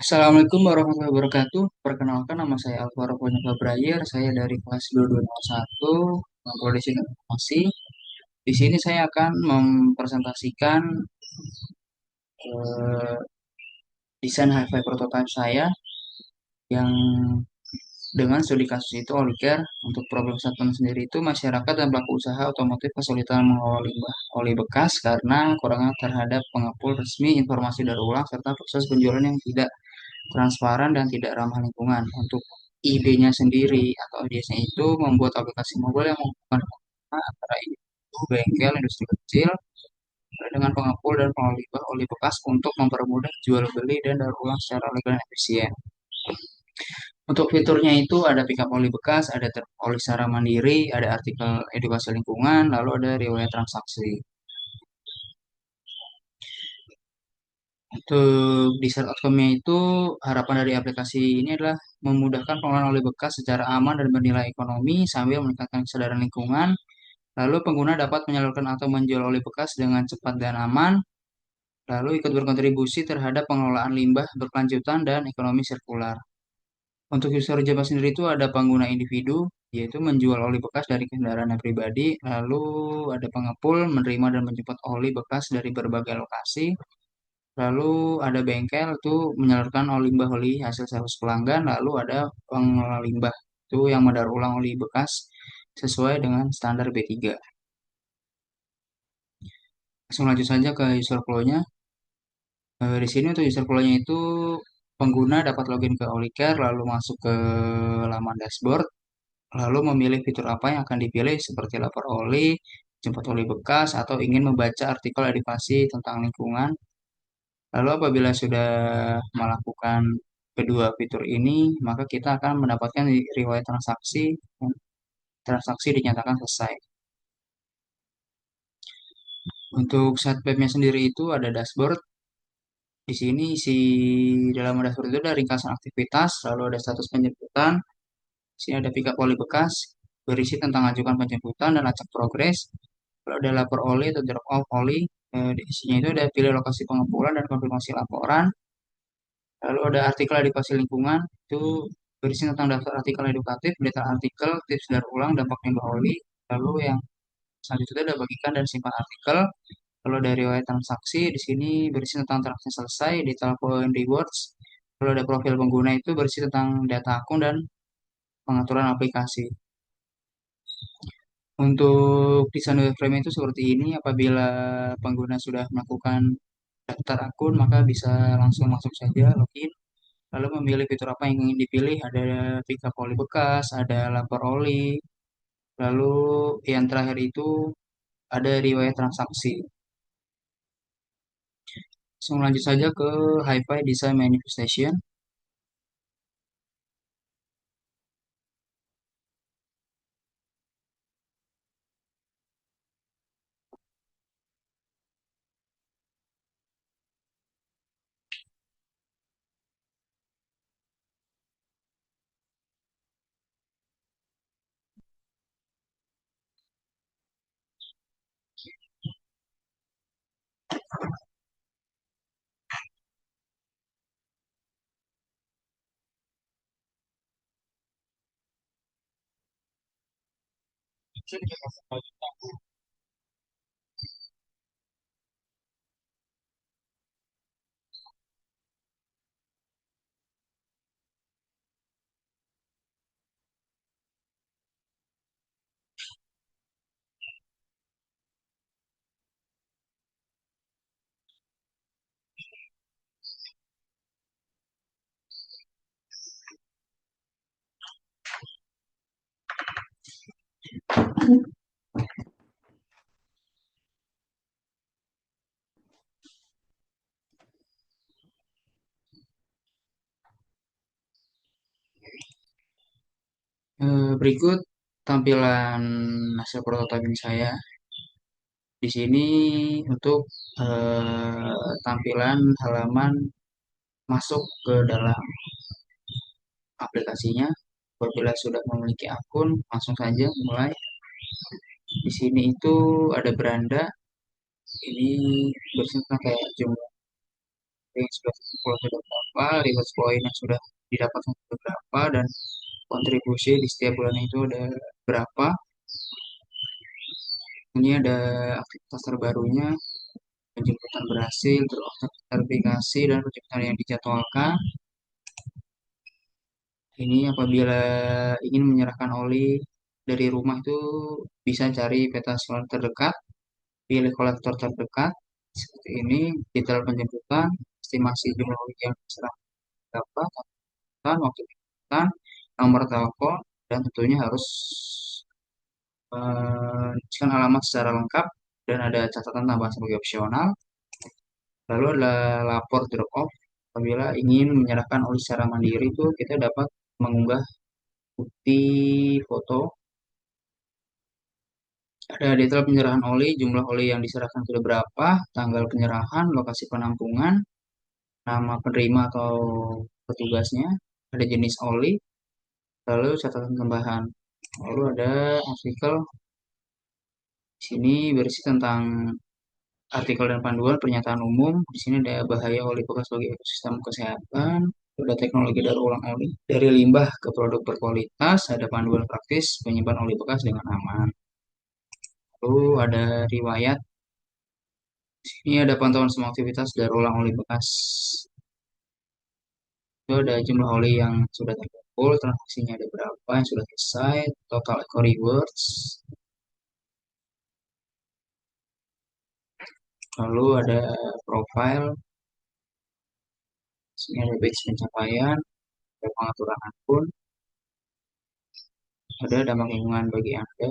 Assalamualaikum warahmatullahi wabarakatuh. Perkenalkan nama saya Alvaro Ponyoka Brayer. Saya dari kelas 2201 Prodi Informasi. Di sini saya akan mempresentasikan eh, desain hi-fi prototype saya yang dengan studi kasus itu Olicare. Untuk problem statement sendiri itu masyarakat dan pelaku usaha otomotif kesulitan mengelola limbah oli bekas karena kurangnya terhadap pengepul resmi, informasi daur ulang, serta proses penjualan yang tidak transparan dan tidak ramah lingkungan. Untuk idenya sendiri atau idenya itu membuat aplikasi mobile yang menghubungkan antara individu, bengkel, industri kecil dengan pengepul dan pengolah limbah oli bekas untuk mempermudah jual beli dan daur ulang secara legal dan efisien. Untuk fiturnya itu ada pickup oli bekas, ada oli secara mandiri, ada artikel edukasi lingkungan, lalu ada riwayat transaksi. Untuk desain outcome-nya itu harapan dari aplikasi ini adalah memudahkan pengelolaan oli bekas secara aman dan bernilai ekonomi sambil meningkatkan kesadaran lingkungan. Lalu pengguna dapat menyalurkan atau menjual oli bekas dengan cepat dan aman. Lalu ikut berkontribusi terhadap pengelolaan limbah berkelanjutan dan ekonomi sirkular. Untuk user Java sendiri itu ada pengguna individu, yaitu menjual oli bekas dari kendaraannya pribadi. Lalu ada pengepul, menerima dan menjemput oli bekas dari berbagai lokasi. Lalu ada bengkel itu menyalurkan oli limbah oli hasil servis pelanggan. Lalu ada pengelola limbah itu yang mendaur ulang oli bekas sesuai dengan standar B3. Langsung lanjut saja ke user flow-nya. Di sini untuk user flow-nya itu pengguna dapat login ke Olicare lalu masuk ke laman dashboard, lalu memilih fitur apa yang akan dipilih seperti lapor oli, jemput oli bekas, atau ingin membaca artikel edukasi tentang lingkungan. Lalu apabila sudah melakukan kedua fitur ini, maka kita akan mendapatkan riwayat transaksi. Transaksi dinyatakan selesai. Untuk sitemap-nya sendiri itu ada dashboard. Di sini isi dalam dashboard itu ada ringkasan aktivitas, lalu ada status penjemputan. Di sini ada pickup oli bekas, berisi tentang ajukan penjemputan dan lacak progres. Lalu ada lapor oli atau drop off oli. Di isinya itu ada pilih lokasi pengepulan dan konfirmasi laporan. Lalu ada artikel edukasi lingkungan, itu berisi tentang daftar artikel edukatif, detail artikel, tips daur ulang, dampak limbah oli. Lalu yang selanjutnya ada bagikan dan simpan artikel. Kalau dari riwayat transaksi, di sini berisi tentang transaksi selesai, detail poin rewards. Kalau ada profil pengguna itu berisi tentang data akun dan pengaturan aplikasi. Untuk desain wireframe itu seperti ini, apabila pengguna sudah melakukan daftar akun, maka bisa langsung masuk saja, login. Lalu memilih fitur apa yang ingin dipilih, ada pickup oli bekas, ada lapor oli, lalu yang terakhir itu ada riwayat transaksi. Langsung lanjut saja ke Hi-Fi Design Manifestation. Berikut tampilan hasil prototyping saya. Di sini untuk tampilan halaman masuk ke dalam aplikasinya. Apabila sudah memiliki akun, langsung saja mulai. Di sini itu ada beranda, ini berisikan kayak jumlah. yang sudah terkumpul sudah berapa, reward point yang sudah didapatkan sudah berapa, dan kontribusi di setiap bulan itu ada berapa. Ini ada aktivitas terbarunya, penjemputan berhasil, terverifikasi, dan penjemputan yang dijadwalkan. Ini apabila ingin menyerahkan oli dari rumah itu bisa cari peta solar terdekat, pilih kolektor terdekat, seperti ini, detail penjemputan, estimasi jumlah oli yang diserahkan berapa, waktu penjemputan, nomor telepon, dan tentunya harus menuliskan alamat secara lengkap dan ada catatan tambahan sebagai opsional. Lalu ada lapor drop off. Apabila ingin menyerahkan oli secara mandiri itu kita dapat mengunggah bukti foto. Ada detail penyerahan oli, jumlah oli yang diserahkan sudah berapa, tanggal penyerahan, lokasi penampungan, nama penerima atau petugasnya, ada jenis oli, lalu catatan tambahan. Lalu ada artikel di sini berisi tentang artikel dan panduan pernyataan umum. Di sini ada bahaya oli bekas bagi ekosistem kesehatan, ada teknologi daur ulang oli. Dari limbah ke produk berkualitas, ada panduan praktis penyimpan oli bekas dengan aman. Lalu ada riwayat. Ini ada pantauan semua aktivitas daur ulang oli bekas. Itu ada jumlah oli yang sudah terkumpul, transaksinya ada berapa yang sudah selesai, total eco rewards. Lalu ada profile. Sini ada batch pencapaian, ada pengaturan akun, ada dampak lingkungan bagi Anda.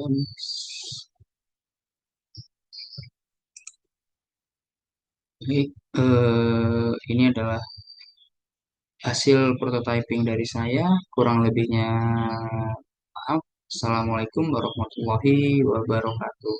Baik, ini adalah hasil prototyping dari saya. Kurang lebihnya maaf. Assalamualaikum warahmatullahi wabarakatuh.